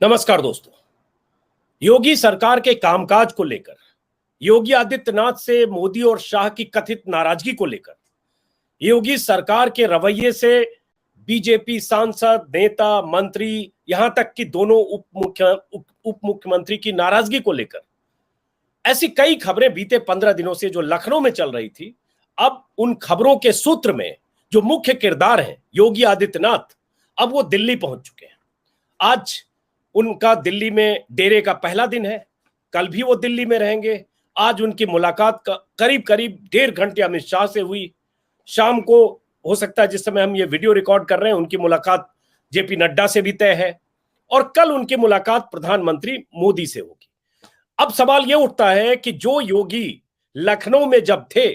नमस्कार दोस्तों। योगी सरकार के कामकाज को लेकर, योगी आदित्यनाथ से मोदी और शाह की कथित नाराजगी को लेकर, योगी सरकार के रवैये से बीजेपी सांसद, नेता, मंत्री, यहां तक कि दोनों उप मुख्यमंत्री की नाराजगी को लेकर ऐसी कई खबरें बीते 15 दिनों से जो लखनऊ में चल रही थी, अब उन खबरों के सूत्र में जो मुख्य किरदार हैं योगी आदित्यनाथ, अब वो दिल्ली पहुंच चुके हैं। आज उनका दिल्ली में डेरे का पहला दिन है, कल भी वो दिल्ली में रहेंगे। आज उनकी मुलाकात करीब करीब 1.5 घंटे अमित शाह से हुई। शाम को हो सकता है, जिस समय हम ये वीडियो रिकॉर्ड कर रहे हैं, उनकी मुलाकात जेपी नड्डा से भी तय है और कल उनकी मुलाकात प्रधानमंत्री मोदी से होगी। अब सवाल यह उठता है कि जो योगी लखनऊ में जब थे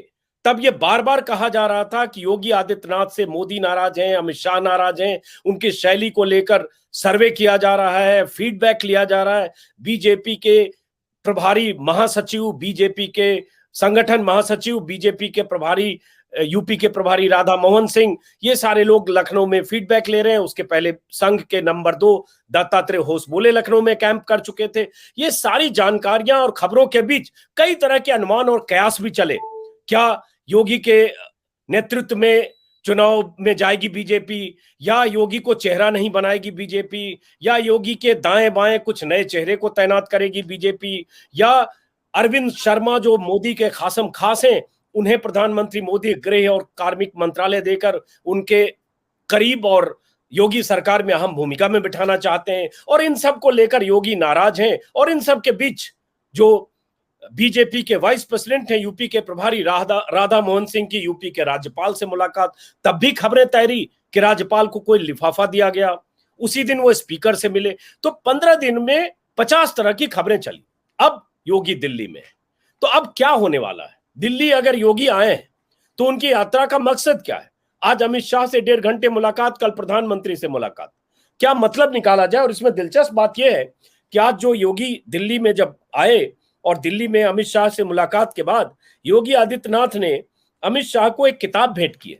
तब यह बार बार कहा जा रहा था कि योगी आदित्यनाथ से मोदी नाराज हैं, अमित शाह नाराज हैं, उनकी शैली को लेकर सर्वे किया जा रहा है, फीडबैक लिया जा रहा है। बीजेपी के प्रभारी महासचिव, बीजेपी के संगठन महासचिव, बीजेपी के प्रभारी, यूपी के प्रभारी राधा मोहन सिंह, ये सारे लोग लखनऊ में फीडबैक ले रहे हैं। उसके पहले संघ के नंबर 2 दत्तात्रेय होसबोले लखनऊ में कैंप कर चुके थे। ये सारी जानकारियां और खबरों के बीच कई तरह के अनुमान और कयास भी चले। क्या योगी के नेतृत्व में चुनाव में जाएगी बीजेपी, या योगी को चेहरा नहीं बनाएगी बीजेपी, या योगी के दाएं बाएं कुछ नए चेहरे को तैनात करेगी बीजेपी, या अरविंद शर्मा जो मोदी के खासम खास हैं, उन्हें प्रधानमंत्री मोदी गृह और कार्मिक मंत्रालय देकर उनके करीब और योगी सरकार में अहम भूमिका में बिठाना चाहते हैं। और इन सब को लेकर योगी नाराज हैं। और इन सब के बीच जो बीजेपी के वाइस प्रेसिडेंट हैं, यूपी के प्रभारी राधा मोहन सिंह की यूपी के राज्यपाल से मुलाकात, तब भी खबरें तैरी कि राज्यपाल को कोई लिफाफा दिया गया। उसी दिन वो स्पीकर से मिले। तो 15 दिन में 50 तरह की खबरें चली। अब योगी दिल्ली में, तो अब क्या होने वाला है? दिल्ली अगर योगी आए तो उनकी यात्रा का मकसद क्या है? आज अमित शाह से 1.5 घंटे मुलाकात, कल प्रधानमंत्री से मुलाकात, क्या मतलब निकाला जाए? और इसमें दिलचस्प बात यह है कि आज जो योगी दिल्ली में जब आए और दिल्ली में अमित शाह से मुलाकात के बाद योगी आदित्यनाथ ने अमित शाह को एक किताब भेंट की है।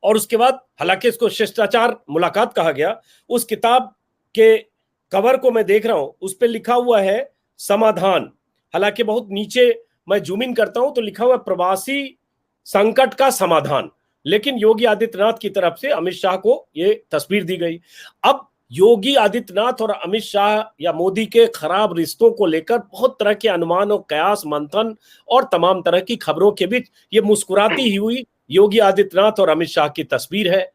और उसके बाद, हालांकि इसको शिष्टाचार मुलाकात कहा गया, उस किताब के कवर को मैं देख रहा हूं, उस पर लिखा हुआ है समाधान। हालांकि बहुत नीचे मैं जूम इन करता हूं तो लिखा हुआ प्रवासी संकट का समाधान, लेकिन योगी आदित्यनाथ की तरफ से अमित शाह को यह तस्वीर दी गई। अब योगी आदित्यनाथ और अमित शाह या मोदी के खराब रिश्तों को लेकर बहुत तरह के अनुमान और कयास, मंथन और तमाम तरह की खबरों के बीच ये मुस्कुराती ही हुई योगी आदित्यनाथ और अमित शाह की तस्वीर है।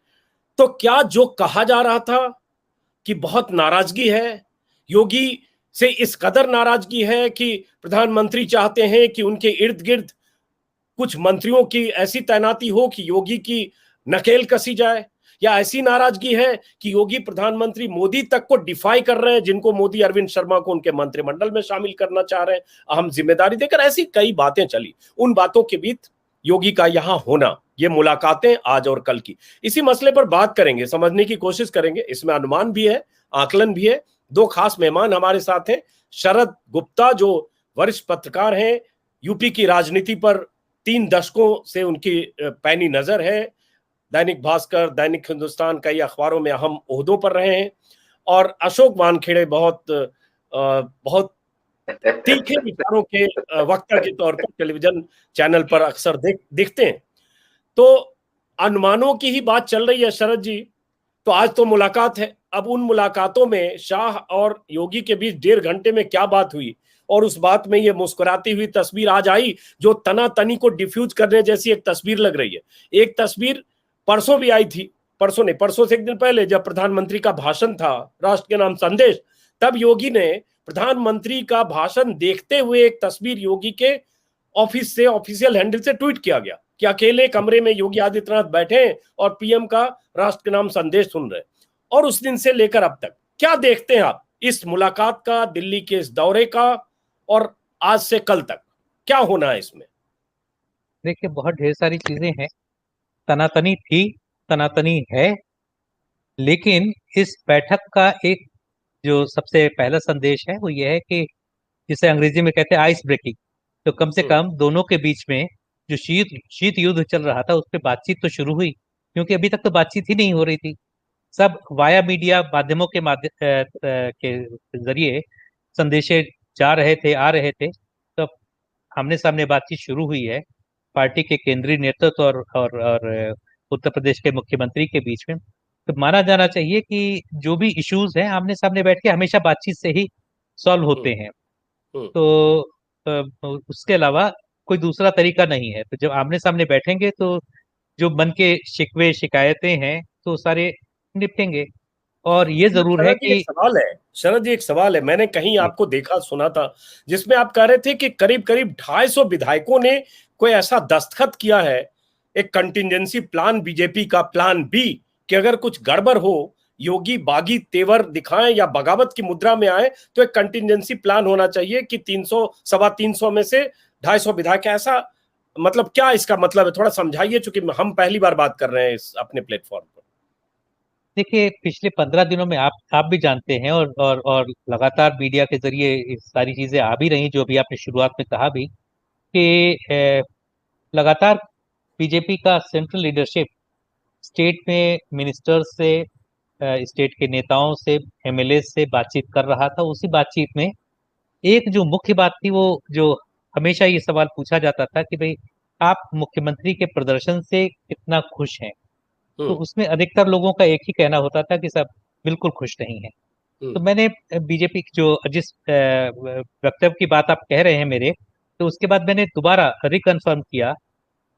तो क्या जो कहा जा रहा था कि बहुत नाराजगी है, योगी से इस कदर नाराजगी है कि प्रधानमंत्री चाहते हैं कि उनके इर्द गिर्द कुछ मंत्रियों की ऐसी तैनाती हो कि योगी की नकेल कसी जाए, या ऐसी नाराजगी है कि योगी प्रधानमंत्री मोदी तक को डिफाई कर रहे हैं, जिनको मोदी अरविंद शर्मा को उनके मंत्रिमंडल में शामिल करना चाह रहे हैं, अहम जिम्मेदारी देकर। ऐसी कई बातें चली। उन बातों के बीच योगी का यहां होना, ये मुलाकातें आज और कल की, इसी मसले पर बात करेंगे, समझने की कोशिश करेंगे। इसमें अनुमान भी है, आकलन भी है। 2 खास मेहमान हमारे साथ हैं। शरद गुप्ता जो वरिष्ठ पत्रकार हैं, यूपी की राजनीति पर 3 दशकों से उनकी पैनी नजर है, दैनिक भास्कर, दैनिक हिंदुस्तान, कई अखबारों में अहम ओहदों पर रहे हैं। और अशोक वानखेड़े बहुत तीखे विचारों के वक्ता के तौर पर टेलीविजन चैनल पर अक्सर दिखते हैं। तो अनुमानों की ही बात चल रही है शरद जी। तो आज तो मुलाकात है। अब उन मुलाकातों में शाह और योगी के बीच 1.5 घंटे में क्या बात हुई, और उस बात में ये मुस्कुराती हुई तस्वीर आज आई जो तनातनी को डिफ्यूज करने जैसी एक तस्वीर लग रही है। एक तस्वीर परसों भी आई थी, परसों से एक दिन पहले, जब प्रधानमंत्री का भाषण था राष्ट्र के नाम संदेश, तब योगी ने प्रधानमंत्री का भाषण देखते हुए एक तस्वीर योगी के ऑफिस से, ऑफिशियल हैंडल से ट्वीट किया गया कि अकेले कमरे में योगी आदित्यनाथ बैठे हैं और पीएम का राष्ट्र के नाम संदेश सुन रहे हैं। और उस दिन से लेकर अब तक क्या देखते हैं आप इस मुलाकात का, दिल्ली के इस दौरे का, और आज से कल तक क्या होना है इसमें? देखिए, बहुत ढेर सारी चीजें हैं। तनातनी थी, तनातनी है, लेकिन इस बैठक का एक जो सबसे पहला संदेश है वो ये है कि जिसे अंग्रेजी में कहते हैं आइस ब्रेकिंग। तो कम से कम दोनों के बीच में जो शीत युद्ध चल रहा था उस पर बातचीत तो शुरू हुई, क्योंकि अभी तक तो बातचीत ही नहीं हो रही थी। सब वाया मीडिया माध्यमों के के जरिए संदेशे जा रहे थे, आ रहे थे। तो आमने सामने बातचीत शुरू हुई है पार्टी के केंद्रीय नेतृत्व और उत्तर प्रदेश के मुख्यमंत्री के बीच में। तो माना जाना चाहिए कि जो भी इश्यूज हैं आमने सामने बैठ के हमेशा बातचीत से ही सॉल्व होते हैं। हम्म। तो उसके अलावा कोई दूसरा तरीका नहीं है। तो जब आमने सामने बैठेंगे तो जो मन के शिकवे शिकायतें हैं तो सारे निपटेंगे। और ये मतलब जरूर है शरद जी एक कि सवाल है, शरद जी एक सवाल है, मैंने कहीं आपको देखा सुना था जिसमें आप कह रहे थे कि करीब करीब 250 विधायकों ने कोई ऐसा दस्तखत किया है, एक कंटिजेंसी प्लान, बीजेपी का प्लान बी, कि अगर कुछ गड़बड़ हो, योगी बागी तेवर दिखाएं या बगावत की मुद्रा में आए, तो एक कंटिजेंसी प्लान होना चाहिए कि 300 सवा 300 में से 250 विधायक। ऐसा मतलब क्या इसका मतलब है, थोड़ा समझाइए, चूंकि हम पहली बार बात कर रहे हैं इस अपने प्लेटफॉर्म पर। देखिए, पिछले 15 दिनों में आप भी जानते हैं और लगातार मीडिया के जरिए ये सारी चीजें आ भी रही, जो अभी आपने शुरुआत में कहा भी कि लगातार बीजेपी का सेंट्रल लीडरशिप स्टेट में मिनिस्टर्स से, स्टेट के नेताओं से, एमएलए से बातचीत कर रहा था। उसी बातचीत में एक जो मुख्य बात थी, वो जो हमेशा ये सवाल पूछा जाता था कि भाई, आप मुख्यमंत्री के प्रदर्शन से कितना खुश हैं। तो हम्म। उसमें अधिकतर लोगों का एक ही कहना होता था कि सब बिल्कुल खुश नहीं है। तो हम्म। मैंने बीजेपी जो जिस वक्तव्य की बात आप कह रहे हैं मेरे, तो उसके बाद मैंने दोबारा रिकन्फर्म किया।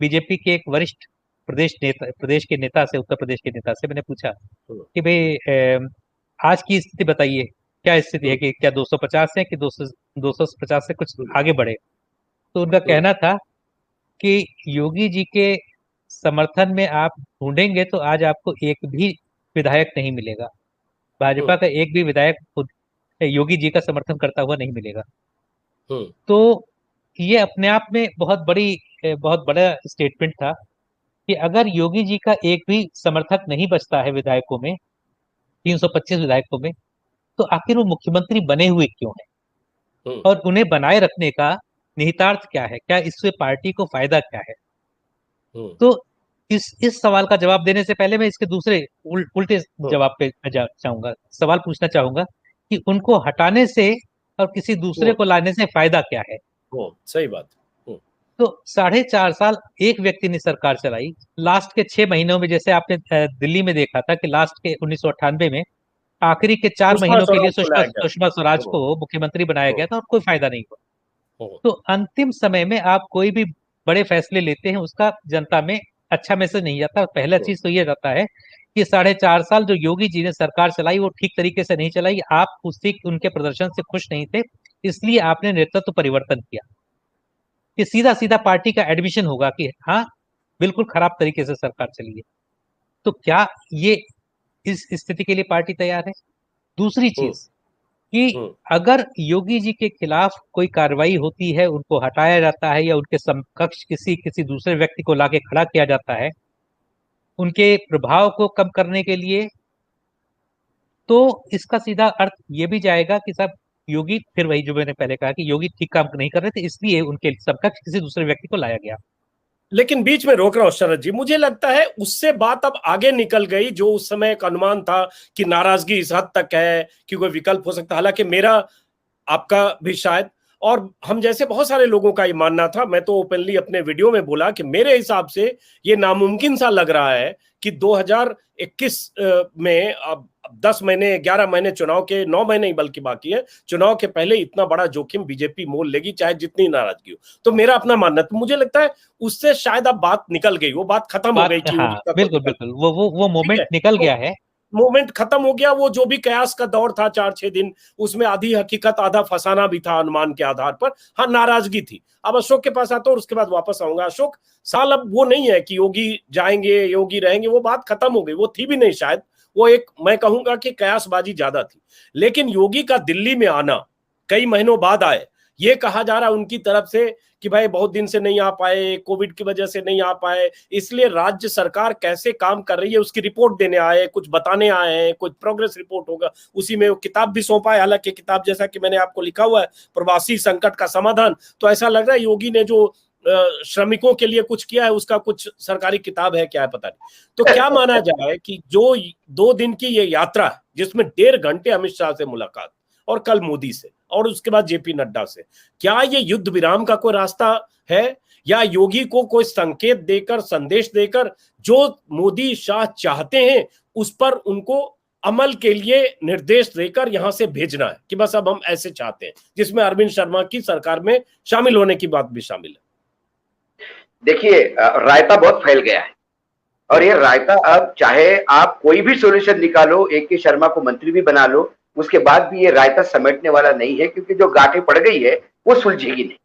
बीजेपी के एक वरिष्ठ प्रदेश के नेता से, उत्तर प्रदेश के नेता से मैंने पूछा हम्म। कि भाई, आज की स्थिति बताइए, क्या स्थिति है, हम्म। कि क्या 250 है कि 250 से कुछ हम्म। आगे बढ़े। तो उनका हम्म। कहना था कि योगी जी के समर्थन में आप ढूंढेंगे तो आज आपको एक भी विधायक नहीं मिलेगा। भाजपा हम्म। का एक भी विधायक खुद योगी जी का समर्थन करता हुआ नहीं मिलेगा। हम्म। तो ये अपने आप में बहुत बड़ा स्टेटमेंट था कि अगर योगी जी का एक भी समर्थक नहीं बचता है विधायकों में, 325 विधायकों में, तो आखिर वो मुख्यमंत्री बने हुए क्यों हैं, हम्म। और उन्हें बनाए रखने का निहितार्थ क्या है, क्या इससे पार्टी को फायदा क्या है। हम्म। तो इस सवाल का जवाब देने से पहले मैं इसके दूसरे उल्टे हम्म। जवाब पे चाहूंगा, सवाल पूछना चाहूंगा कि उनको हटाने से और किसी दूसरे हम्म। को लाने से फायदा क्या है। सही बात। हम्म। तो 4.5 साल एक व्यक्ति ने सरकार चलाई। लास्ट के 6 महीनों में, जैसे आपने दिल्ली में देखा था कि लास्ट के 1998 में आखिरी के 4 सुषमा महीनों के लिए स्वराज को सुषमा लाया गया। सुषमा स्वराज हम्म। को मुख्यमंत्री बनाया हम्म। गया था और कोई फायदा नहीं हुआ। हम्म। तो अंतिम समय में आप कोई भी बड़े फैसले लेते हैं, उसका जनता में अच्छा मैसेज नहीं जाता। पहला हम्म। चीज तो ये जाता है कि 4.5 साल जो योगी जी ने सरकार चलाई, वो ठीक तरीके से नहीं चलाई। आप उसी उनके प्रदर्शन से खुश नहीं थे, इसलिए आपने नेतृत्व परिवर्तन किया कि सीधा सीधा पार्टी का एडमिशन होगा कि हाँ, बिल्कुल खराब तरीके से सरकार चली है। तो क्या ये इस स्थिति के लिए पार्टी तैयार है? दूसरी हम्म। चीज कि हम्म। अगर योगी जी के खिलाफ कोई कार्रवाई होती है, उनको हटाया जाता है या उनके समकक्ष किसी किसी दूसरे व्यक्ति को लाके खड़ा किया जाता है उनके प्रभाव को कम करने के लिए, तो इसका सीधा अर्थ ये भी जाएगा कि सब योगी, फिर वही जो मैंने पहले कहा कि योगी ठीक काम नहीं कर रहे थे, इसलिए उनके समकक्ष किसी दूसरे व्यक्ति को लाया गया। लेकिन बीच में रोक रहा हूं शरद जी, मुझे लगता है उससे बात अब आगे निकल गई। जो उस समय एक अनुमान था कि नाराजगी इस हद तक है कि कोई विकल्प हो सकता है, हालांकि मेरा, आपका भी शायद, और हम जैसे बहुत सारे लोगों का ये मानना था, मैं तो ओपनली अपने वीडियो में बोला कि मेरे हिसाब से ये नामुमकिन सा लग रहा है कि 2021 में, अब 10 महीने 11 महीने चुनाव के, 9 महीने ही बल्कि बाकी है चुनाव के पहले, इतना बड़ा जोखिम बीजेपी मोल लेगी चाहे जितनी नाराजगी हो। तो मेरा अपना मानना, तो मुझे लगता है उससे शायद अब बात निकल गई, वो बात खत्म हो बात, गई कि हाँ, योगी का कोई बिल्कुल विकल्प। बिल्कुल, वो ठीक मोमेंट है, निकल तो गया है। मोमेंट खत्म हो गया। वो जो भी कयास का दौर था 4-6 दिन, उसमें आधी हकीकत आधा फसाना भी था अनुमान के आधार पर। हाँ, नाराजगी थी। अब अशोक के पास आता हूं और उसके बाद वापस आऊंगा। अशोक, साल अब वो नहीं है कि योगी जाएंगे योगी रहेंगे, वो बात खत्म हो गई, वो थी भी नहीं शायद। वो एक, मैं कहूंगा कि कयासबाजी ज्यादा थी। लेकिन योगी का दिल्ली में आना, कई महीनों बाद आए, ये कहा जा रहा है उनकी तरफ से कि भाई बहुत दिन से नहीं आ पाए, कोविड की वजह से नहीं आ पाए, इसलिए राज्य सरकार कैसे काम कर रही है उसकी रिपोर्ट देने आए, कुछ बताने आए हैं, कुछ प्रोग्रेस रिपोर्ट होगा। उसी में वो किताब भी सौंपा है, हालांकि किताब जैसा कि मैंने आपको लिखा हुआ है, प्रवासी संकट का समाधान। तो ऐसा लग रहा है योगी ने जो श्रमिकों के लिए कुछ किया है, उसका कुछ सरकारी किताब है क्या है पता नहीं। तो क्या माना जाए कि जो 2 दिन की ये यात्रा है जिसमें 1.5 घंटे अमित शाह से मुलाकात और कल मोदी से और उसके बाद जेपी नड्डा से, क्या ये युद्ध विराम का कोई रास्ता है या योगी को कोई संकेत देकर, संदेश देकर जो मोदी शाह चाहते हैं उस पर उनको अमल के लिए निर्देश देकर यहां से भेजना है कि बस अब हम ऐसे चाहते हैं, जिसमें अरविंद शर्मा की सरकार में शामिल होने की बात भी शामिल है? देखिए, रायता बहुत फैल गया है और ये रायता अब चाहे आप कोई भी सॉल्यूशन निकालो, AK शर्मा को मंत्री भी बना लो, उसके बाद भी ये रायता समेटने वाला नहीं है, क्योंकि जो गांठें पड़ गई है वो सुलझेगी नहीं।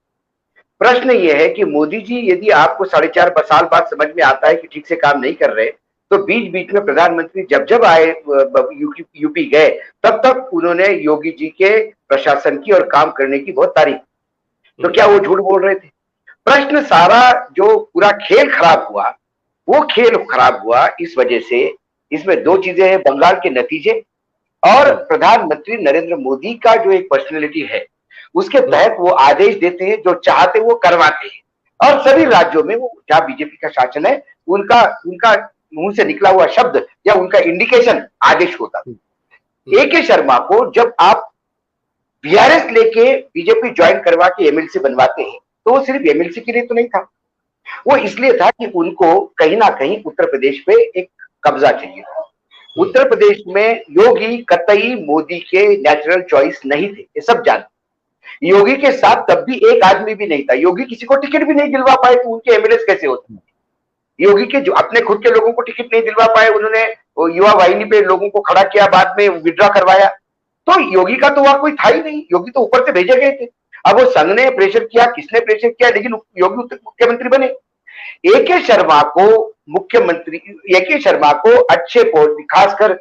प्रश्न ये है कि मोदी जी, यदि आपको 4.5 साल बाद समझ में आता है कि ठीक से काम नहीं कर रहे, तो बीच बीच में प्रधानमंत्री जब जब आए यूपी गए, तब तक उन्होंने योगी जी के प्रशासन की और काम करने की बहुत तारीफ। तो क्या वो झूठ बोल रहे थे? प्रश्न सारा जो पूरा खेल खराब हुआ, वो खेल खराब हुआ इस वजह से, इसमें 2 चीजें हैं, बंगाल के नतीजे और प्रधानमंत्री नरेंद्र मोदी का जो एक पर्सनैलिटी है, उसके तहत वो आदेश देते हैं, जो चाहते वो करवाते हैं। और सभी राज्यों में वो जहां बीजेपी का शासन है, उनका मुंह से निकला हुआ शब्द या उनका इंडिकेशन आदेश होता। AK शर्मा को जब आप BRS लेके बीजेपी ज्वाइन करवा के MLC बनवाते हैं, तो वो सिर्फ MLC के लिए तो नहीं था, वो इसलिए था कि उनको कहीं ना कहीं उत्तर प्रदेश पे एक कब्जा चाहिए था। उत्तर प्रदेश में योगी कतई मोदी के नेचुरल चॉइस नहीं थे, ये सब जानते। योगी के साथ तब भी एक आदमी भी नहीं था, योगी किसी को टिकट भी नहीं दिलवा पाए, तो उनके MLA कैसे होते हैं? योगी के जो अपने खुद के लोगों को टिकट नहीं दिलवा पाए, उन्होंने युवा वाहिनी पे लोगों को खड़ा किया, बाद में विड्रॉ करवाया, तो योगी का तो वहां कोई था ही नहीं, योगी तो ऊपर से भेजे गए थे। अब वो संघ ने प्रेशर किया, किसने प्रेशर किया, लेकिन योगी मुख्यमंत्री बने। AK शर्मा को मुख्यमंत्री, AK शर्मा को अच्छे पोस्ट, खासकर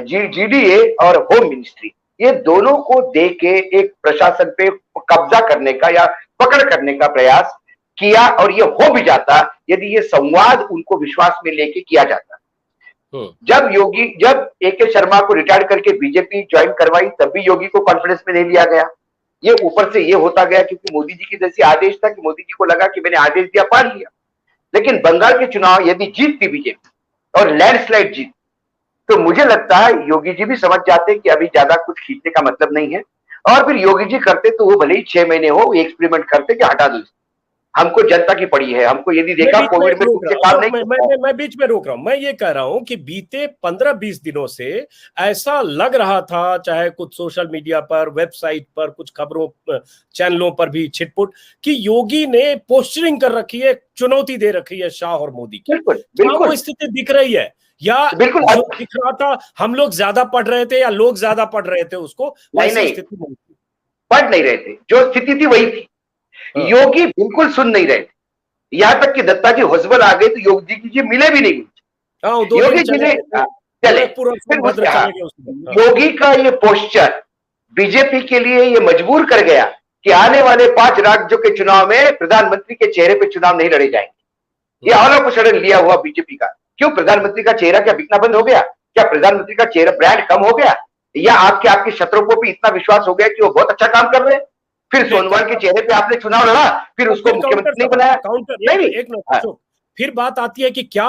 GDA और होम मिनिस्ट्री, ये दोनों को दे के एक प्रशासन पे कब्जा करने का या पकड़ करने का प्रयास किया, और ये हो भी जाता यदि ये संवाद उनको विश्वास में लेके किया जाता। जब AK शर्मा को रिटायर करके बीजेपी ज्वाइन करवाई, तब भी योगी को कॉन्फिडेंस में नहीं लिया गया। ये ऊपर से ये होता गया क्योंकि मोदी जी की जैसे आदेश था कि मोदी जी को लगा कि मैंने आदेश दिया, पाल लिया। लेकिन बंगाल के चुनाव यदि जीतती बीजेपी और लैंडस्लाइड जीत, तो मुझे लगता है योगी जी भी समझ जाते कि अभी ज्यादा कुछ खींचने का मतलब नहीं है, और फिर योगी जी करते तो वो भले ही 6 महीने हो एक्सपेरिमेंट करते कि हटा दो, हमको जनता की पड़ी है, हमको यदि देखा कोविड में कुछ काम नहीं। मैं बीच में रोक रहा हूं, मैं ये कह रहा हूं कि बीते 15-20 दिनों से ऐसा लग रहा था, चाहे कुछ सोशल मीडिया पर, वेबसाइट पर, कुछ खबरों चैनलों पर भी छिटपुट, कि योगी ने पोस्टरिंग कर रखी है, चुनौती दे रखी है शाह और मोदी की। क्या वो स्थिति दिख रही है, या बिल्कुल जो दिख रहा था हम लोग ज्यादा पढ़ रहे थे या लोग ज्यादा पढ़ रहे थे उसको? नहीं, पढ़ नहीं रहे थे, जो स्थिति थी वही थी। योगी बिल्कुल सुन नहीं रहे थे, यहां तक कि दत्ता जी हौसबल आ गए तो योगी जी मिले भी नहीं। योगी जी ने चले, योगी का ये पोस्चर बीजेपी के लिए ये मजबूर कर गया कि आने वाले 5 राज्यों के चुनाव में प्रधानमंत्री के चेहरे पे चुनाव नहीं लड़े जाएंगे। ये ऑल ऑफ सडन लिया हुआ बीजेपी का। क्यों? प्रधानमंत्री का चेहरा क्या बिकना बंद हो गया? क्या प्रधानमंत्री का चेहरा ब्रांड कम हो गया? या आपके शत्रुओं को भी इतना विश्वास हो गया कि वो बहुत अच्छा काम कर रहे हैं? फिर सोनोवाल के चेहरे पे आपने चुनाव लड़ा, फिर उसको मुख्यमंत्री नहीं बनाया। नहीं, फिर बात आती है कि क्या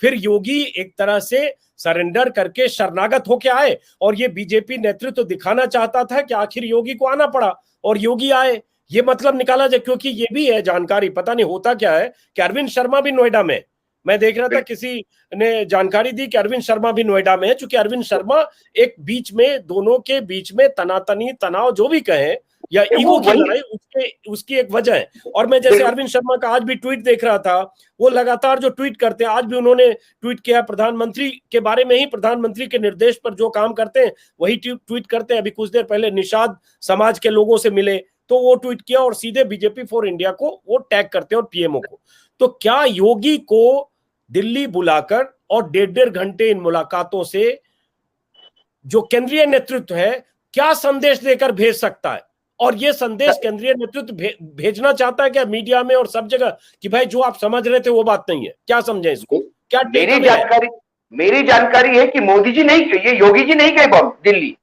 फिर योगी एक तरह से सरेंडर करके शरणागत होके आए, और ये बीजेपी नेतृत्व दिखाना चाहता था कि आखिर योगी को आना पड़ा और योगी आए, ये मतलब निकाला जाए? क्योंकि ये भी है जानकारी, पता नहीं होता क्या है कि अरविंद शर्मा भी नोएडा में, मैं देख रहा था किसी ने जानकारी दी कि अरविंद शर्मा भी नोएडा में है, क्योंकि अरविंद शर्मा एक बीच में, दोनों के बीच में तनातनी, तनाव जो भी कहें या ईगो की लड़ाई, उसकी एक वजह है। और मैं जैसे अरविंद शर्मा का आज भी ट्वीट देख रहा था, वो लगातार जो ट्वीट करते हैं, आज भी उन्होंने ट्वीट किया प्रधानमंत्री के बारे में ही, प्रधानमंत्री के निर्देश पर जो काम करते हैं वही ट्वीट करते हैं। अभी कुछ देर पहले निषाद समाज के लोगों से मिले तो वो ट्वीट किया और सीधे बीजेपी फॉर इंडिया को वो टैग करते हैं और पीएमओ को। तो क्या योगी को दिल्ली बुलाकर और 1.5 घंटे इन मुलाकातों से जो केंद्रीय नेतृत्व है क्या संदेश देकर भेज सकता है? और ये संदेश केंद्रीय नेतृत्व भेजना चाहता है क्या मीडिया में और सब जगह कि भाई जो आप समझ रहे थे वो बात नहीं है? क्या समझे इसको? क्या मेरी जानकारी है कि मोदी जी नहीं, ये योगी जी नहीं गए दिल्ली।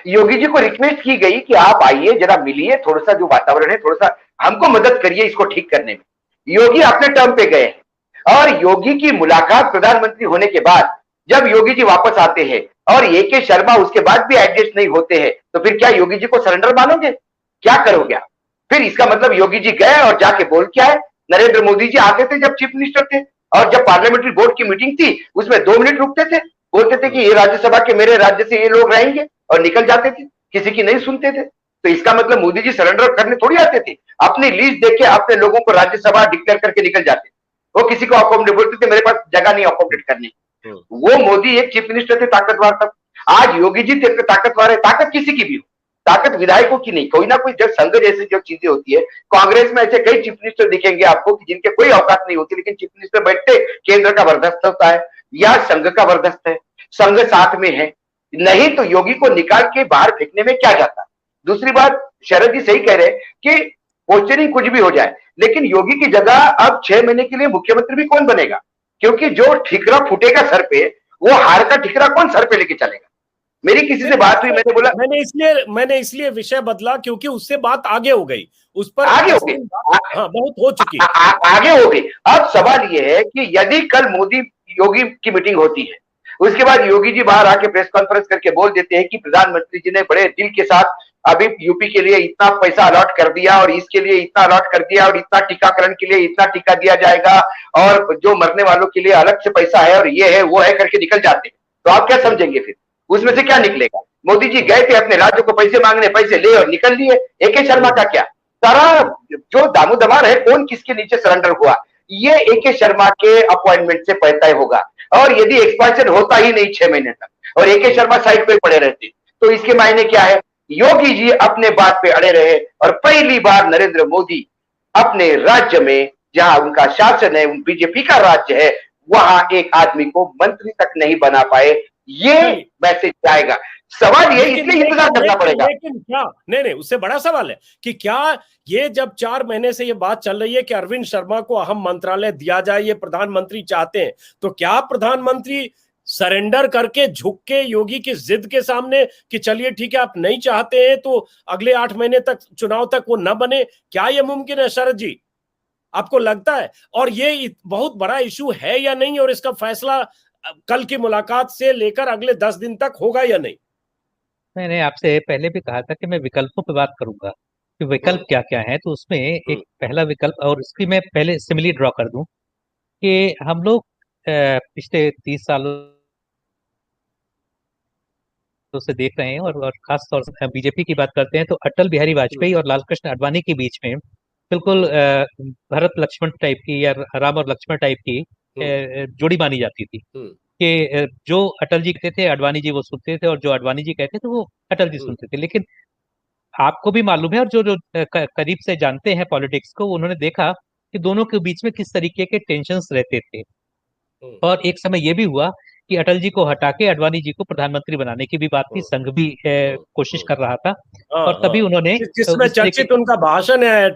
योगी जी को रिक्वेस्ट की गई कि आप आइए, जरा मिलिए, थोड़ा सा जो वातावरण है, थोड़ा सा हमको मदद करिए इसको ठीक करने में। योगी अपने टर्म पे गए हैं और योगी की मुलाकात प्रधानमंत्री होने के बाद जब योगी जी वापस आते हैं और ए.के. शर्मा उसके बाद भी एडजस्ट नहीं होते हैं, तो फिर क्या योगी जी को सरेंडर मानोगे? क्या करोगे? फिर इसका मतलब योगी जी गए और जाके बोल क्या है? नरेंद्र मोदी जी आते थे जब चीफ मिनिस्टर थे और जब पार्लियामेंट्री बोर्ड की मीटिंग थी उसमें 2 मिनट रुकते थे, बोलते थे कि ये राज्यसभा के मेरे राज्य से ये लोग रहेंगे और निकल जाते थे, किसी की नहीं सुनते थे। तो इसका मतलब मोदी जी सरेंडर करने थोड़ी आते थे, अपनी लीज देके अपने लोगों को राज्यसभा डिक्लेयर करके निकल जाते। वो किसी को अकोमोडेट बोलते थे, मेरे पास जगह नहीं अकोमोडेट करने। वो मोदी एक चीफ मिनिस्टर थे ताकतवर तब। आज योगी जी ताकतवर है, ताकत किसी की भी हो, ताकत विधायकों की नहीं, कोई ना कोई जब संघ जैसी जो चीजें होती है, कांग्रेस में ऐसे कई चीफ मिनिस्टर दिखेंगे आपको कि जिनके कोई औकात नहीं होती, लेकिन चीफ मिनिस्टर बैठते केंद्र का वरदस्त होता है या संघ का वरदस्त है, संघ साथ में है, नहीं तो योगी को निकाल के बाहर फेंकने में क्या जाता। दूसरी बात, शरद जी सही कह रहे हैं कि पोस्चरिंग कुछ भी हो जाए, लेकिन योगी की जगह अब 6 महीने के लिए मुख्यमंत्री भी कौन बनेगा? क्योंकि जो ठिकरा फूटेगा सर पे, वो हार का ठिकरा कौन सर पे लेके चलेगा? मेरी किसी से बात हुई, मैंने बोला मैंने इसलिए विषय बदला क्योंकि उससे बात आगे हो गई, उस पर आगे हो गई, हाँ बहुत हो चुकी आगे हो गई। अब सवाल ये है कि यदि कल मोदी योगी की मीटिंग होती है, उसके बाद योगी जी बाहर आके प्रेस कॉन्फ्रेंस करके बोल देते हैं कि प्रधानमंत्री जी ने बड़े दिल के साथ अभी यूपी के लिए इतना पैसा अलॉट कर दिया और इसके लिए इतना अलॉट कर दिया और इतना टीकाकरण के लिए इतना टीका दिया जाएगा और जो मरने वालों के लिए अलग से पैसा है और ये है वो है करके निकल जाते हैं, तो आप क्या समझेंगे? फिर उसमें से क्या निकलेगा? मोदी जी गए थे अपने राज्य को पैसे मांगने, पैसे ले और निकल लिए। ए.के. शर्मा का क्या? सारा जो दामोदमार है कौन किसके नीचे सरेंडर हुआ, ये ए.के. शर्मा के अपॉइंटमेंट से तय होगा। और यदि एक्सपेंशन होता ही नहीं 6 महीने तक और ए.के. शर्मा साइड पे पड़े रहते, तो इसके मायने क्या है? योगी जी अपने बात पे अड़े रहे और पहली बार नरेंद्र मोदी अपने राज्य में, जहां उनका शासन है, बीजेपी का राज्य है, वहां एक आदमी को मंत्री तक नहीं बना पाए। ये मैसेज जाएगा। सवाल ये इसलिए इंतजार करना पड़ेगा। लेकिन क्या नहीं, उससे बड़ा सवाल है कि क्या ये जब 4 महीने से ये बात चल रही है कि अरविंद शर्मा को अहम मंत्रालय दिया जाए, ये प्रधानमंत्री चाहते हैं, तो क्या प्रधानमंत्री सरेंडर करके झुक के योगी की जिद के सामने कि चलिए ठीक है आप नहीं चाहते हैं तो अगले 8 महीने तक चुनाव तक वो न बने, क्या ये मुमकिन है शरद जी? आपको लगता है? और ये बहुत बड़ा इशू है या नहीं, और इसका फैसला कल की मुलाकात से लेकर अगले 10 दिन तक होगा या नहीं? मैंने आपसे पहले भी कहा था कि मैं विकल्पों पे बात करूंगा कि विकल्प क्या क्या है। तो उसमें एक पहला विकल्प, और इसकी मैं पहले सिमिली ड्रॉ कर दूं कि हम लोग पिछले 30 सालों से देख रहे हैं और खास तौर से बीजेपी की बात करते हैं तो अटल बिहारी वाजपेयी और लालकृष्ण आडवाणी के बीच में बिल्कुल भरत लक्ष्मण टाइप की या राम और लक्ष्मण टाइप की जोड़ी मानी जाती थी कि जो अटल जी कहते थे आडवाणी जी वो सुनते थे और जो आडवाणी जी कहते थे वो अटल जी सुनते थे। लेकिन आपको भी मालूम है और जो जो करीब से जानते हैं पॉलिटिक्स को, उन्होंने देखा कि दोनों के बीच में किस तरीके के टेंशन्स रहते थे। और एक समय ये भी हुआ कि अटल जी को हटा के आडवाणी जी को प्रधानमंत्री बनाने की भी बात थी, संघ भी कोशिश कर रहा था और तभी उन्होंने जिसमें चर्चित उनका भाषण है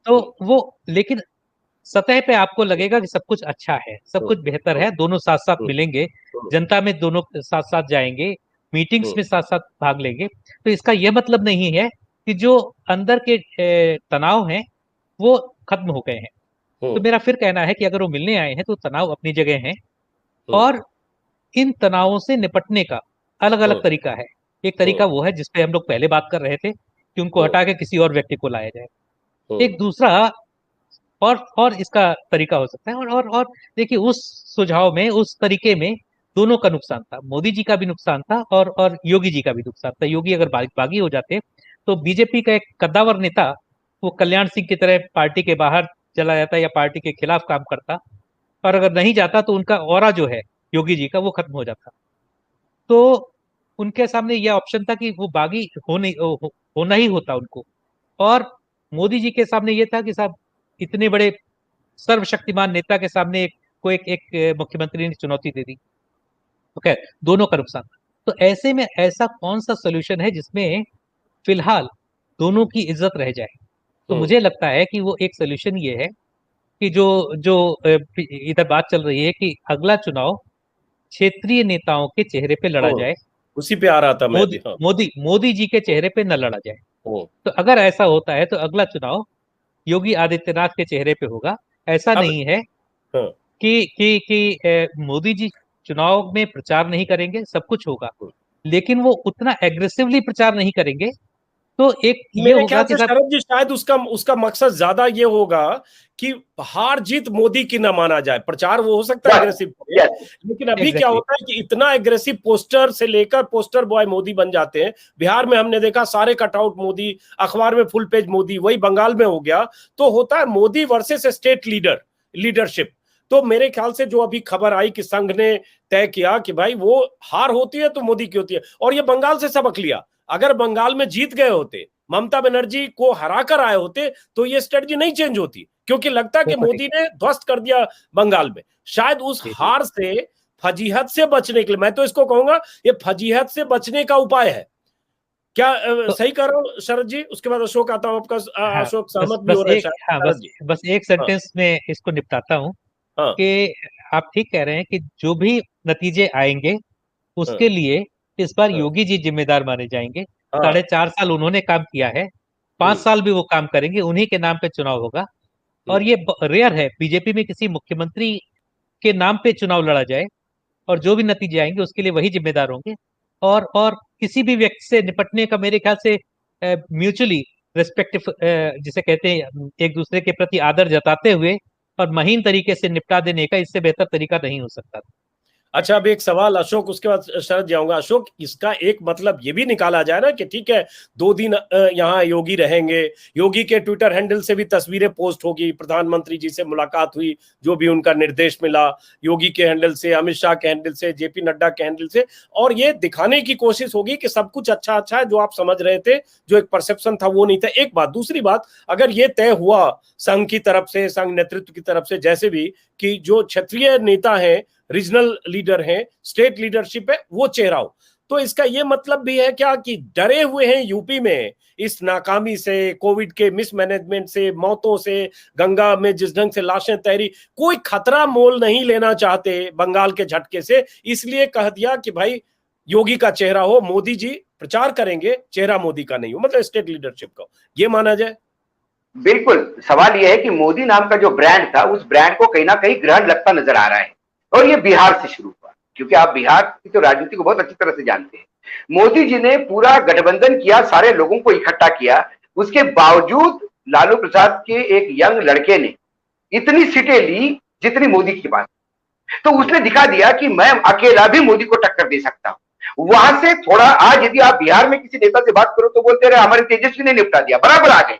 तो वो, लेकिन सतह पे आपको लगेगा कि सब कुछ अच्छा है, सब कुछ बेहतर है, दोनों साथ साथ मिलेंगे, जनता में दोनों साथ साथ जाएंगे, मीटिंग्स में साथ साथ भाग लेंगे। तो इसका यह मतलब नहीं है कि जो अंदर के तनाव हैं वो खत्म हो गए हैं। तो मेरा फिर कहना है कि अगर वो मिलने आए हैं तो तनाव अपनी जगह है और इन तनावों से निपटने का अलग अलग तरीका है। एक तरीका वो है जिसपे हम लोग पहले बात कर रहे थे कि उनको हटा के किसी और व्यक्ति को लाया जाए। एक दूसरा और इसका तरीका हो सकता है और देखिए उस सुझाव में, उस तरीके में दोनों का नुकसान था, मोदी जी का भी नुकसान था और योगी जी का भी नुकसान था। योगी अगर बागी हो जाते तो बीजेपी का एक कद्दावर नेता वो कल्याण सिंह की तरह पार्टी के बाहर चला जाता या पार्टी के खिलाफ काम करता, और अगर नहीं जाता तो उनका ऑरा जो है योगी जी का वो खत्म हो जाता। तो उनके सामने यह ऑप्शन था कि वो बागी होना ही होता उनको, और मोदी जी के सामने ये था कि साहब इतने बड़े सर्वशक्तिमान नेता के सामने एक मुख्यमंत्री ने चुनौती दे दी, तो खैर दोनों का नुकसान। तो ऐसे में ऐसा कौन सा सोल्यूशन है जिसमें फिलहाल दोनों की इज्जत रह जाए? तो मुझे लगता है कि वो एक सोल्यूशन ये है कि जो जो इधर बात चल रही है कि अगला चुनाव क्षेत्रीय नेताओं के चेहरे पे लड़ा जाए, उसी पे आ रहा था मोदी जी के चेहरे पे न लड़ा जाए। तो अगर ऐसा होता है तो अगला चुनाव योगी आदित्यनाथ के चेहरे पे होगा। ऐसा अब नहीं है हाँ, कि मोदी जी चुनाव में प्रचार नहीं करेंगे, सब कुछ होगा, लेकिन वो उतना एग्रेसिवली प्रचार नहीं करेंगे। तो एक ये मेरे होगा ख्याल कि से शरद जी शायद उसका उसका मकसद ज्यादा ये होगा कि हार जीत मोदी की ना माना जाए। प्रचार वो हो सकता है एग्रेसिव करे, लेकिन अभी क्या एग्जैक्टली होता है कि इतना एग्रेसिव पोस्टर से लेकर पोस्टर बॉय मोदी बन जाते हैं। बिहार में हमने देखा सारे कटआउट मोदी, अखबार में फुल पेज मोदी, वही बंगाल में हो गया। तो होता है मोदी वर्सेस स्टेट लीडरशिप। तो मेरे ख्याल से जो अभी खबर आई कि संघ ने तय किया कि भाई वो हार होती है तो मोदी की होती है, और ये बंगाल से सबक लिया। अगर बंगाल में जीत गए होते, ममता बनर्जी को हरा कर आए होते, तो ये स्ट्रेटजी नहीं चेंज होती, क्योंकि लगता कि मोदी ने ध्वस्त कर दिया बंगाल में। शायद उस हार से, फजीहत से बचने के लिए, मैं तो इसको कहूंगा ये फजीहत से बचने का उपाय है। क्या सही कर रहा हूं शरद जी? उसके बाद अशोक आता हूं आपका। अशोक सहमत भी हो रहा है शायद। शरद जी बस एक सेंटेंस में इसको निपटाता हूँ हाँ कि आप ठीक कह रहे हैं कि जो भी नतीजे आएंगे हाँ उसके लिए इस बार हाँ योगी जी जिम्मेदार माने जाएंगे। हाँ 4.5 साल उन्होंने काम किया है, 5 साल भी वो काम करेंगे, उन्हीं के नाम पे चुनाव होगा। और ये रेयर है बीजेपी में किसी मुख्यमंत्री के नाम पे चुनाव लड़ा जाए, और जो भी नतीजे आएंगे उसके लिए वही जिम्मेदार होंगे। और किसी भी व्यक्ति से निपटने का मेरे ख्याल से म्यूचुअली रिस्पेक्टिव, जिसे कहते हैं एक दूसरे के प्रति आदर जताते हुए और महीन तरीके से निपटा देने का इससे बेहतर तरीका नहीं हो सकता। अच्छा, अब एक सवाल अशोक, उसके बाद शरद जाऊंगा। अशोक, इसका एक मतलब ये भी निकाला जाए ना कि ठीक है 2 दिन यहाँ योगी रहेंगे, योगी के ट्विटर हैंडल से भी तस्वीरें पोस्ट होगी, प्रधानमंत्री जी से मुलाकात हुई, जो भी उनका निर्देश मिला, योगी के हैंडल से, अमित शाह के हैंडल से, जेपी नड्डा के हैंडल से, और ये दिखाने की कोशिश होगी कि सब कुछ अच्छा अच्छा है, जो आप समझ रहे थे, जो एक परसेप्शन था वो नहीं था। एक बात। दूसरी बात, अगर ये तय हुआ संघ की तरफ से, संघ नेतृत्व की तरफ से, जैसे भी, कि जो क्षेत्रीय नेता है, रीजनल लीडर है, स्टेट लीडरशिप है, वो चेहरा हो, तो इसका ये मतलब भी है क्या कि डरे हुए हैं यूपी में इस नाकामी से, कोविड के मिसमैनेजमेंट से, मौतों से, गंगा में जिस ढंग से लाशें तैरी, कोई खतरा मोल नहीं लेना चाहते बंगाल के झटके से, इसलिए कह दिया कि भाई योगी का चेहरा हो, मोदी जी प्रचार करेंगे, चेहरा मोदी का नहीं हो, मतलब स्टेट लीडरशिप का, ये माना जाए? बिल्कुल। सवाल यह है कि मोदी नाम का जो ब्रांड था, उस ब्रांड को कहीं ना कहीं ग्रहण लगता नजर आ रहा है, और ये बिहार से शुरू हुआ, क्योंकि आप बिहार की तो राजनीति को बहुत अच्छी तरह से जानते हैं। मोदी जी ने पूरा गठबंधन किया, सारे लोगों को इकट्ठा किया, उसके बावजूद लालू प्रसाद के एक यंग लड़के ने इतनी सीटें ली जितनी मोदी की बात, तो उसने दिखा दिया कि मैं अकेला भी मोदी को टक्कर दे सकता हूं। वहां से थोड़ा, आज यदि आप बिहार में किसी नेता से बात करो तो बोलते रहे हमारे तेजस्वी ने निपटा दिया, बराबर आ गए,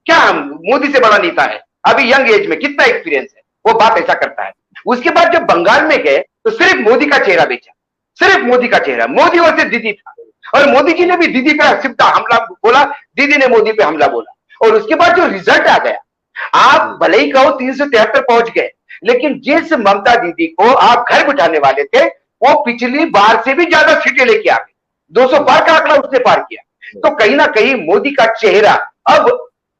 क्या हम मोदी से बड़ा नेता है, अभी यंग एज में कितना एक्सपीरियंस है, वो बात ऐसा करता है। उसके बाद जब बंगाल में गए तो सिर्फ मोदी का चेहरा बेचा, सिर्फ मोदी का चेहरा, मोदी और सिर्फ दीदी था, और मोदी जी ने भी दीदी पे सीधा हमला बोला, दीदी ने मोदी पे हमला बोला, और उसके बाद जो रिजल्ट आ गया, आप भले ही कहो 373 पहुंच गए, लेकिन जिस ममता दीदी को आप घर बिठाने वाले थे, वो पिछली बार से भी ज्यादा सीटें लेके आ गए, 200 पार का आंकड़ा उसने पार किया। तो कहीं ना कहीं मोदी का चेहरा अब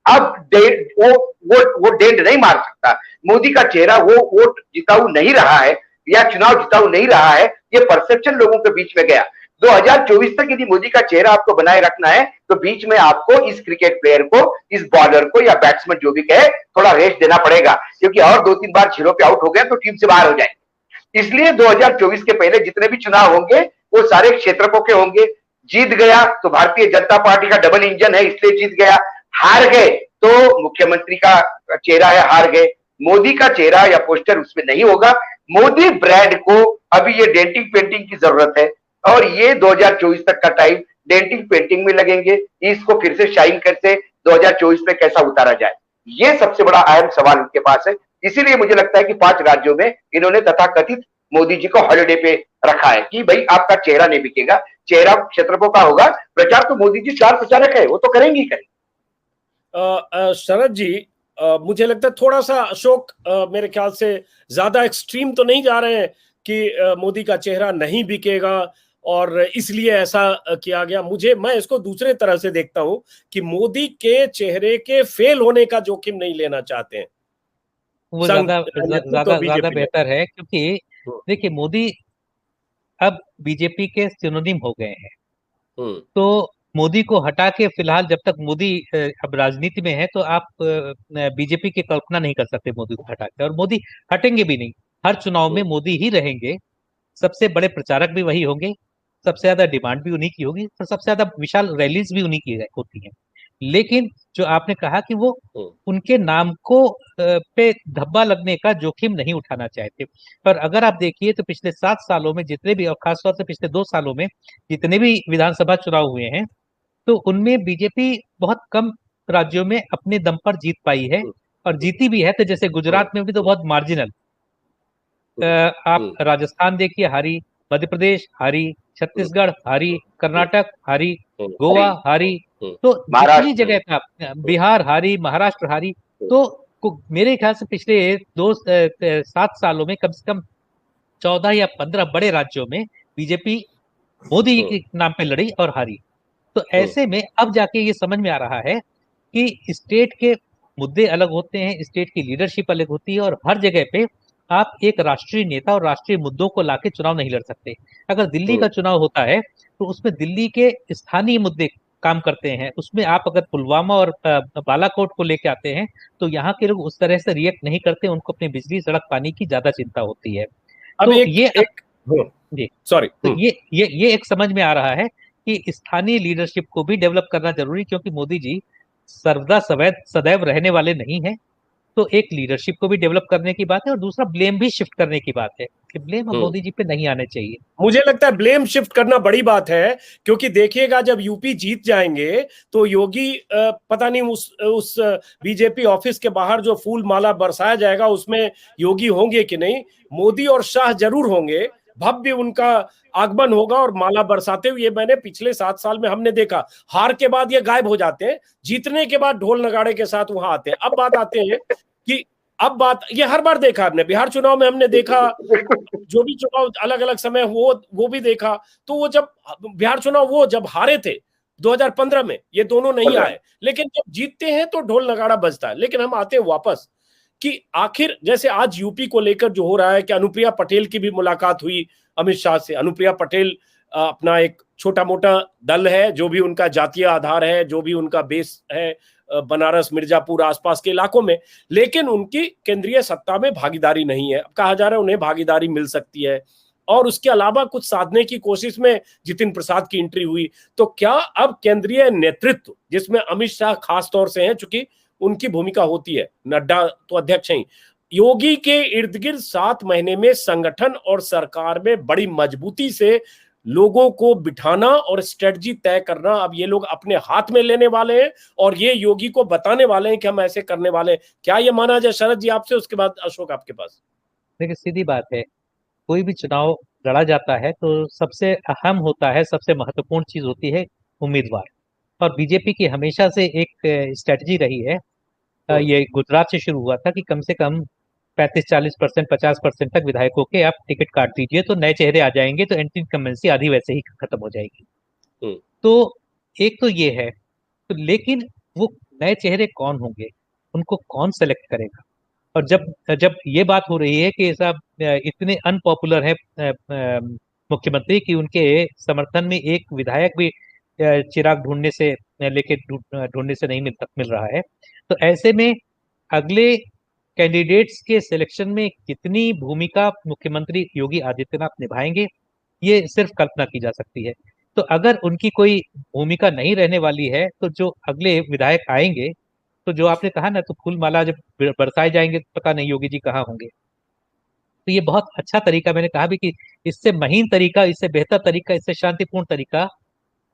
वो डेंट नहीं मार सकता। मोदी का चेहरा वो वोट जिताऊ नहीं रहा है, या चुनाव जिताऊ नहीं रहा है, ये परसेप्शन लोगों के बीच में गया। 2024 तक यदि मोदी का चेहरा आपको बनाए रखना है, तो बीच में आपको इस क्रिकेट प्लेयर को, इस बॉलर को, या बैट्समैन जो भी कहे, थोड़ा रेस्ट देना पड़ेगा, क्योंकि और 2-3 बार 0 पे आउट हो गए तो टीम से बाहर हो जाएंगे। इसलिए 2024 के पहले जितने भी चुनाव होंगे वो सारे क्षेत्रफों के होंगे। जीत गया तो भारतीय जनता पार्टी का डबल इंजन है, इसलिए जीत गया। हार गए तो मुख्यमंत्री का चेहरा है, हार गए। मोदी का चेहरा या पोस्टर उसमें नहीं होगा। मोदी ब्रांड को अभी ये डेंटिंग पेंटिंग की जरूरत है, और ये 2024 तक का टाइम डेंटिंग पेंटिंग में लगेंगे, इसको फिर से शाइन करके 2024 में कैसा उतारा जाए, ये सबसे बड़ा अहम सवाल उनके पास है। इसीलिए मुझे लगता है कि 5 राज्यों में इन्होंने तथाकथित मोदी जी को हॉलिडे पे रखा है कि भाई आपका चेहरा नहीं बिकेगा, चेहरा क्षेत्रफों का होगा, प्रचार तो मोदी जी स्टार प्रचारक है, वो तो करेंगे ही करेंगे। शरद जी, मुझे लगता है थोड़ा सा अशोक मेरे ख्याल से ज्यादा एक्सट्रीम तो नहीं जा रहे हैं कि मोदी का चेहरा नहीं बिकेगा और इसलिए ऐसा किया गया। मैं इसको दूसरे तरह से देखता हूं कि मोदी के चेहरे के फेल होने का जोखिम नहीं लेना चाहते हैं, वो ज्यादा बेहतर है, क्योंकि देखिए मोदी अब बीजेपी के सिनोनिम हो गए हैं। तो मोदी को हटा के फिलहाल जब तक मोदी अब राजनीति में है तो आप बीजेपी की कल्पना नहीं कर सकते मोदी को हटा के, और मोदी हटेंगे भी नहीं। हर चुनाव में मोदी ही रहेंगे, सबसे बड़े प्रचारक भी वही होंगे, सबसे ज्यादा डिमांड भी उन्हीं की होगी, और सबसे ज्यादा विशाल रैलीज भी उन्हीं की होती हैं। लेकिन जो आपने कहा कि वो उनके नाम को पे धब्बा लगने का जोखिम नहीं उठाना चाहते, पर अगर आप देखिए तो पिछले 7 सालों में जितने भी, और खासतौर से पिछले 2 सालों में जितने भी विधानसभा चुनाव हुए हैं, तो उनमें बीजेपी बहुत कम राज्यों में अपने दम पर जीत पाई है, और जीती भी है तो जैसे गुजरात में भी तो बहुत मार्जिनल। आप राजस्थान देखिए हारी, मध्य प्रदेश हारी, छत्तीसगढ़ हारी, कर्नाटक हारी, गोवा हारी, तो जितनी जगह था, बिहार हारी, महाराष्ट्र हारी। तो मेरे ख्याल से पिछले 7 सालों में कम से कम 14 या 15 बड़े राज्यों में बीजेपी मोदी के नाम पे लड़ी और हारी। तो ऐसे में अब जाके ये समझ में आ रहा है कि स्टेट के मुद्दे अलग होते हैं, स्टेट की लीडरशिप अलग होती है, और हर जगह पे आप एक राष्ट्रीय नेता और राष्ट्रीय मुद्दों को लाके चुनाव नहीं लड़ सकते। अगर दिल्ली का चुनाव होता है तो उसमें दिल्ली के स्थानीय मुद्दे काम करते हैं, उसमें आप अगर पुलवामा और बालाकोट को लेके आते हैं तो यहाँ के लोग उस तरह से रिएक्ट नहीं करते, उनको अपनी बिजली सड़क पानी की ज्यादा चिंता होती है। अब तो ये एक समझ में आ रहा है कि स्थानीय लीडरशिप को भी डेवलप करना जरूरी, क्योंकि मोदी जी सर्वदा सदैव रहने वाले नहीं है। तो एक लीडरशिप को भी डेवलप करने की बात है, और दूसरा ब्लेम भी शिफ्ट करने की बात है कि ब्लेम अब मोदी जी पे नहीं आने चाहिए। मुझे लगता है ब्लेम शिफ्ट करना बड़ी बात है, क्योंकि देखिएगा जब यूपी जीत जाएंगे तो योगी पता नहीं उस बीजेपी ऑफिस के बाहर जो फूल माला बरसाया जाएगा उसमें योगी होंगे कि नहीं। मोदी और शाह जरूर होंगे, भव्य उनका आगमन होगा और माला बरसाते हुए। मैंने पिछले 7 साल में हमने देखा, हार के बाद ये गायब हो जाते हैं, जीतने के बाद ढोल नगाड़े के साथ वहां आते हैं। अब बात आते हैं कि अब बात ये हर बार देखा हमने, बिहार चुनाव में हमने देखा, जो भी चुनाव अलग अलग समय वो भी देखा। तो वो जब बिहार चुनाव वो जब हारे थे 2015 में, ये दोनों नहीं आए, लेकिन जब जीतते हैं तो ढोल नगाड़ा बजता है। लेकिन हम आते हैं वापस कि आखिर जैसे आज यूपी को लेकर जो हो रहा है कि अनुप्रिया पटेल की भी मुलाकात हुई अमित शाह से। अनुप्रिया पटेल अपना एक छोटा मोटा दल है, जो भी उनका जातीय आधार है, जो भी उनका बेस है बनारस मिर्जापुर आसपास के इलाकों में, लेकिन उनकी केंद्रीय सत्ता में भागीदारी नहीं है। अब कहा जा रहा है उन्हें भागीदारी मिल सकती है, और उसके अलावा कुछ साधने की कोशिश में जितिन प्रसाद की एंट्री हुई। तो क्या अब केंद्रीय नेतृत्व, जिसमें अमित शाह खास तौर से हैं, चूंकि उनकी भूमिका होती है, नड्डा तो अध्यक्ष हैं, योगी के इर्द गिर्द 7 महीने में संगठन और सरकार में बड़ी मजबूती से लोगों को बिठाना और स्ट्रेटजी तय करना अब ये लोग अपने हाथ में लेने वाले हैं, और ये योगी को बताने वाले हैं कि हम ऐसे करने वाले हैं। क्या ये माना जाए? शरद जी आपसे, उसके बाद अशोक आपके पास। देखिए सीधी बात है, कोई भी चुनाव लड़ा जाता है तो सबसे अहम होता है, सबसे महत्वपूर्ण चीज होती है उम्मीदवार। और बीजेपी की हमेशा से एक स्ट्रेटजी रही है, ये गुजरात से शुरू हुआ था कि कम से कम 35-40%, 50% तक विधायकों के आप टिकट काट दीजिए तो नए चेहरे आ जाएंगे, तो एंटी इनकम्बेंसी आधी वैसे ही खत्म हो जाएगी। तो एक तो ये है, तो लेकिन वो नए चेहरे कौन होंगे, उनको कौन सेलेक्ट करेगा? और जब जब ये बात हो रही है कि साहब इतने अनपॉपुलर है मुख्यमंत्री कि उनके समर्थन में एक विधायक भी चिराग ढूंढने से नहीं मिल रहा है, तो ऐसे में अगले कैंडिडेट्स के सिलेक्शन में कितनी भूमिका मुख्यमंत्री योगी आदित्यनाथ निभाएंगे, ये सिर्फ कल्पना की जा सकती है। तो अगर उनकी कोई भूमिका नहीं रहने वाली है तो जो अगले विधायक आएंगे, तो जो आपने कहा ना, तो फूल माला जब बरसाए जाएंगे तो पता नहीं योगी जी कहाँ होंगे। तो ये बहुत अच्छा तरीका, मैंने कहा भी कि इससे महीन तरीका, इससे बेहतर तरीका, इससे शांतिपूर्ण तरीका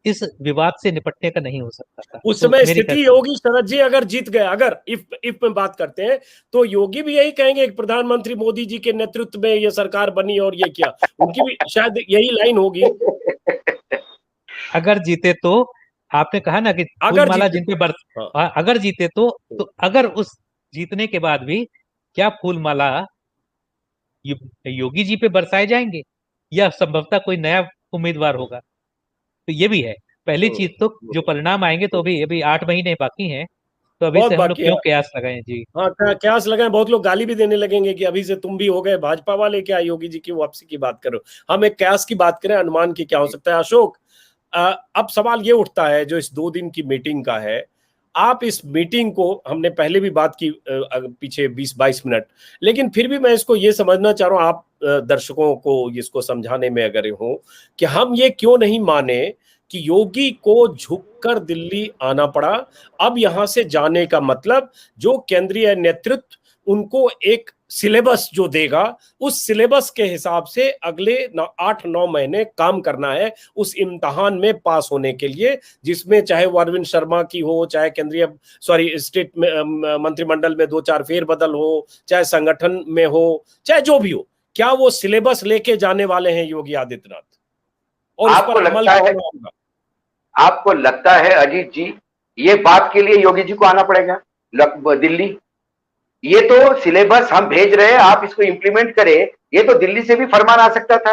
इस विवाद से निपटने का नहीं हो सकता था। उस समय स्थिति योगी शरद जी अगर जीत गए, अगर इफ में बात करते हैं, तो योगी भी यही कहेंगे कि प्रधानमंत्री मोदी जी के नेतृत्व में ये सरकार बनी और ये किया, उनकी भी शायद यही लाइन होगी। अगर जीते तो आपने कहा ना कि फूलमाला जिन पे अगर जीते तो अगर उस जीतने के बाद भी क्या फूलमाला योगी जी पे बरसाए जाएंगे या संभवतः कोई नया उम्मीदवार होगा? तो ये भी है। पहली चीज तो जो परिणाम आएंगे, तो अभी 8 महीने बाकी हैं, तो अभी से हम लोग क्यों कयास लगाएं जी। हाँ, कयास लगाएं। बहुत लोग गाली भी देने लगेंगे कि अभी से तुम भी हो गए भाजपा वाले, क्या योगी जी की वापसी की बात करो। हम एक कयास की बात करें, अनुमान की क्या हो सकता है। अशोक, अब सवाल ये उठता है जो इस 2 दिन की मीटिंग का है, आप इस मीटिंग को, हमने पहले भी बात की पीछे 20-22 मिनट, लेकिन फिर भी मैं इसको ये समझना चाह रहा हूं, आप दर्शकों को इसको समझाने में अगर हो कि हम ये क्यों नहीं माने कि योगी को झुककर दिल्ली आना पड़ा। अब यहां से जाने का मतलब जो केंद्रीय नेतृत्व उनको एक सिलेबस जो देगा, उस सिलेबस के हिसाब से अगले 8-9 महीने काम करना है उस इम्तिहान में पास होने के लिए, जिसमें चाहे वो अरविंद शर्मा की हो, चाहे स्टेट मंत्रिमंडल में 2-4 फेरबदल हो, चाहे संगठन में हो, चाहे जो भी हो। क्या वो सिलेबस लेके जाने वाले हैं योगी आदित्यनाथ और इस पर अमल करना होगा? आपको लगता है अजीत जी, ये बात के लिए योगी जी को आना पड़ेगा दिल्ली? ये तो सिलेबस हम भेज रहे हैं, आप इसको इंप्लीमेंट करें, ये तो दिल्ली से भी फरमान आ सकता था।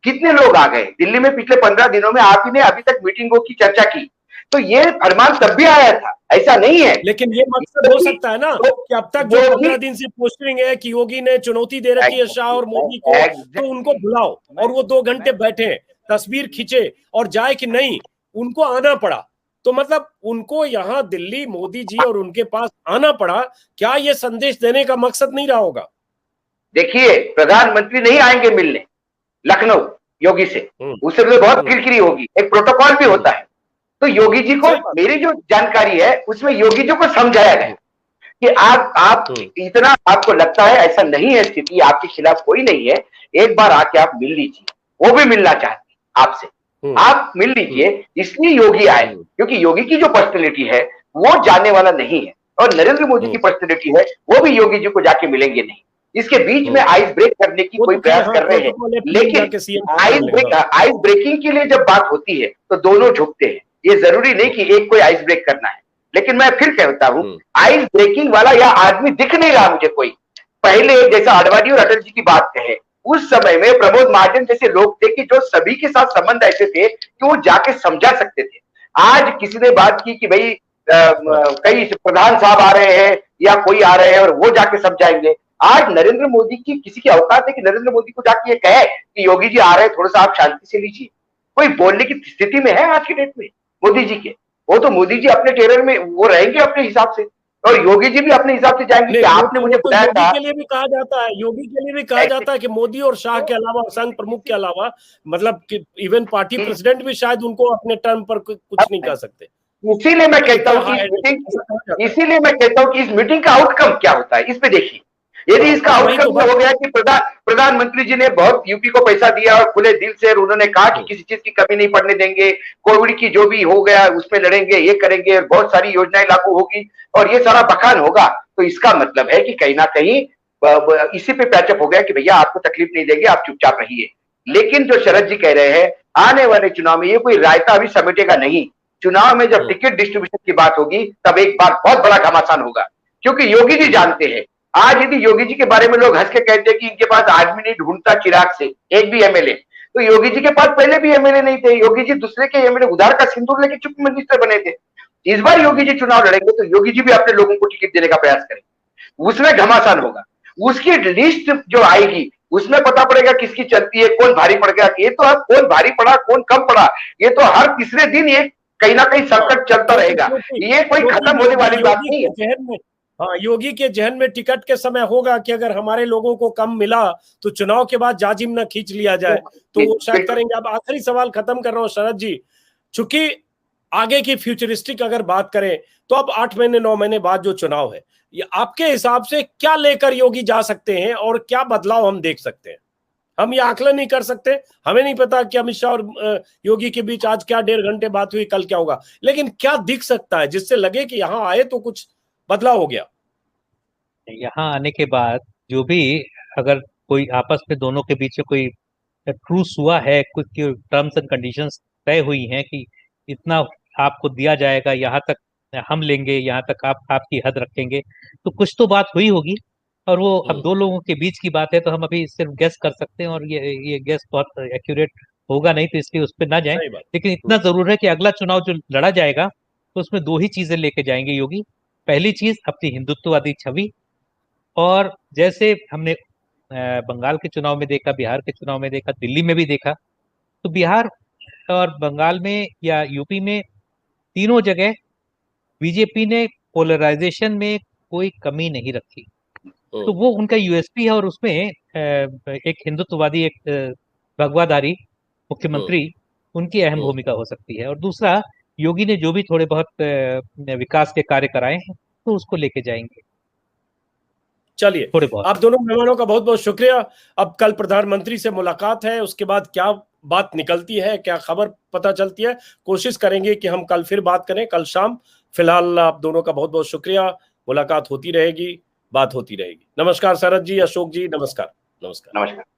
कितने लोग आ गए दिल्ली में पिछले 15 दिनों में? आप ही ने अभी तक मीटिंगों की चर्चा की, तो ये फरमान तब भी आया था, ऐसा नहीं है। लेकिन ये मकसद हो सकता है ना कि अब तक जो 15 दिन से पोस्टरिंग है कि योगी ने चुनौती दे रखी है शाह और मोदी को, तो उनको बुलाओ और वो 2 घंटे बैठे, तस्वीर खींचे और जाए कि नहीं, उनको आना पड़ा। तो मतलब उनको यहाँ दिल्ली मोदी जी और उनके पास आना पड़ा, क्या ये संदेश देने का मकसद नहीं रहा होगा? देखिए, प्रधानमंत्री नहीं आएंगे मिलने लखनऊ योगी से, उससे तो बहुत किरकिरी होगी, एक प्रोटोकॉल भी होता है। तो योगी जी को, मेरी जो जानकारी है उसमें योगी जी को समझाया गया कि आप इतना, आपको लगता है ऐसा नहीं है, स्थिति आपके खिलाफ कोई नहीं है, एक बार आके आप मिल लीजिए। वो भी मिलना चाहती आपसे, आप मिल लीजिए। इसलिए योगी आए, क्योंकि योगी की जो पर्सनैलिटी है वो जाने वाला नहीं है, और नरेंद्र मोदी की पर्सनैलिटी है वो भी योगी जी को जाके मिलेंगे नहीं। इसके बीच में आइस ब्रेक करने की कोई प्रयास कर रहे हैं, लेकिन आइस ब्रेकिंग के लिए जब बात होती है तो दोनों झुकते हैं। ये जरूरी नहीं कि एक कोई आइस ब्रेक करना है, लेकिन मैं फिर कहता हूं, आइस ब्रेकिंग वाला यह आदमी दिख नहीं रहा मुझे कोई। पहले जैसा आडवाणी और अटल जी की बात कहे, उस समय में प्रमोद महाजन जैसे लोग थे कि जो सभी के साथ संबंध ऐसे थे कि वो जाके समझा सकते थे। आज किसी ने बात की कि भाई कई प्रधान साहब आ रहे हैं या कोई आ रहे हैं और वो जाके समझाएंगे। आज नरेंद्र मोदी की किसी की औकात है कि नरेंद्र मोदी को जाके ये कहे कि योगी जी आ रहे हैं, थोड़ा सा आप शांति से लीजिए? कोई बोलने की स्थिति में है आज की डेट में मोदी जी के? वो तो मोदी जी अपने टेरर में वो रहेंगे अपने हिसाब से, और योगी जी भी अपने हिसाब से जाएंगे कि आपने मुझे बुलाया था। योगी के लिए भी कहा जाता है, योगी के लिए भी कहा जाता है कि मोदी और शाह के अलावा, संघ प्रमुख के अलावा, मतलब कि इवन पार्टी प्रेसिडेंट भी शायद उनको अपने टर्म पर कुछ नहीं कह सकते। इसीलिए मैं कहता हूं कि इस मीटिंग का आउटकम क्या होता है, इस पे देखिए। यदि इसका आउटकम हो गया कि प्रधानमंत्री जी ने बहुत यूपी को पैसा दिया और खुले दिल से, उन्होंने कहा कि किसी चीज की कमी नहीं पड़ने देंगे, कोविड की जो भी हो गया उसमें लड़ेंगे, ये करेंगे, बहुत सारी योजनाएं लागू होगी और ये सारा बखान होगा, तो इसका मतलब है कि कहीं ना कहीं इसी पे पैचअप हो गया कि भैया आपको तकलीफ नहीं देंगे, आप चुपचाप रहिए। लेकिन जो शरद जी कह रहे हैं, आने वाले चुनाव में ये कोई रायता अभी समेटेगा नहीं। चुनाव में जब टिकट डिस्ट्रीब्यूशन की बात होगी तब एक बार बहुत बड़ा घमासान होगा, क्योंकि योगी जी जानते हैं। आज यदि योगी जी के बारे में लोग हंस के कहते हैं कि इनके पास आदमी नहीं ढूंढता चिराग से एक भी एमएलए, तो योगी जी के पास पहले भी एमएलए नहीं थे। योगी जी दूसरे के एमएलए उधार का सिंदूर लेके चुप मिनिस्टर बने थे। इस बार योगी जी चुनाव लड़ेंगे तो योगी जी भी अपने लोगों को टिकट देने का प्रयास करेंगे, उसमें घमासान होगा। उसकी लिस्ट जो आएगी उसमें पता पड़ेगा किसकी चलती है, कौन भारी पड़ गया। ये तो अब कौन भारी पड़ा कौन कम पड़ा, ये तो हर तीसरे दिन ये कहीं ना कहीं संकट चलता रहेगा। ये कोई खत्म होने वाली बात नहीं है। हाँ, योगी के जहन में टिकट के समय होगा कि अगर हमारे लोगों को कम मिला तो चुनाव के बाद जाजिम न खींच लिया जाए, तो वो शायद करेंगे। अब आखिरी सवाल खत्म कर रहा हूं शरद जी, चूंकि आगे की फ्यूचरिस्टिक अगर बात करें तो अब 8 महीने 9 महीने बाद जो चुनाव है, ये आपके हिसाब से क्या लेकर योगी जा सकते हैं और क्या बदलाव हम देख सकते हैं? हम ये आकलन नहीं कर सकते, हमें नहीं पता कि अमित शाह और योगी के बीच आज क्या 1.5 घंटे बात हुई, कल क्या होगा, लेकिन क्या दिख सकता है जिससे लगे कि यहाँ आए तो कुछ बदलाव हो गया? यहाँ आने के बाद जो भी, अगर कोई आपस में दोनों के बीच में कोई ट्रूस हुआ है, कुछ टर्म्स एंड कंडीशंस तय हुई हैं कि इतना आपको दिया जाएगा, यहाँ तक हम लेंगे, यहाँ तक आप आपकी हद रखेंगे, तो कुछ तो बात हुई होगी। और वो अब दो लोगों के बीच की बात है तो हम अभी सिर्फ गेस कर सकते हैं, और ये गेस बहुत एक्यूरेट होगा नहीं, तो इसलिए उस पर ना जाएं। लेकिन इतना जरूर है कि अगला चुनाव जो लड़ा जाएगा तो उसमें 2 ही चीजें लेके जाएंगे योगी। पहली चीज अपनी हिंदुत्ववादी छवि, और जैसे हमने बंगाल के चुनाव में देखा, बिहार के चुनाव में देखा, दिल्ली में भी देखा, तो बिहार और बंगाल में या यूपी में तीनों जगह बीजेपी ने पोलराइजेशन में कोई कमी नहीं रखी। तो वो उनका यूएसपी है, और उसमें एक हिंदुत्ववादी, एक भगवाधारी मुख्यमंत्री, उनकी अहम भूमिका हो सकती है। और दूसरा, योगी ने जो भी थोड़े बहुत विकास के कार्य कराए हैं तो उसको लेके जाएंगे। चलिए, थोड़े बहुत। आप दोनों मेहमानों का बहुत बहुत शुक्रिया। अब कल प्रधानमंत्री से मुलाकात है, उसके बाद क्या बात निकलती है, क्या खबर पता चलती है, कोशिश करेंगे कि हम कल फिर बात करें, कल शाम। फिलहाल आप दोनों का बहुत बहुत शुक्रिया। मुलाकात होती रहेगी, बात होती रहेगी। नमस्कार शरद जी, अशोक जी, नमस्कार। नमस्कार।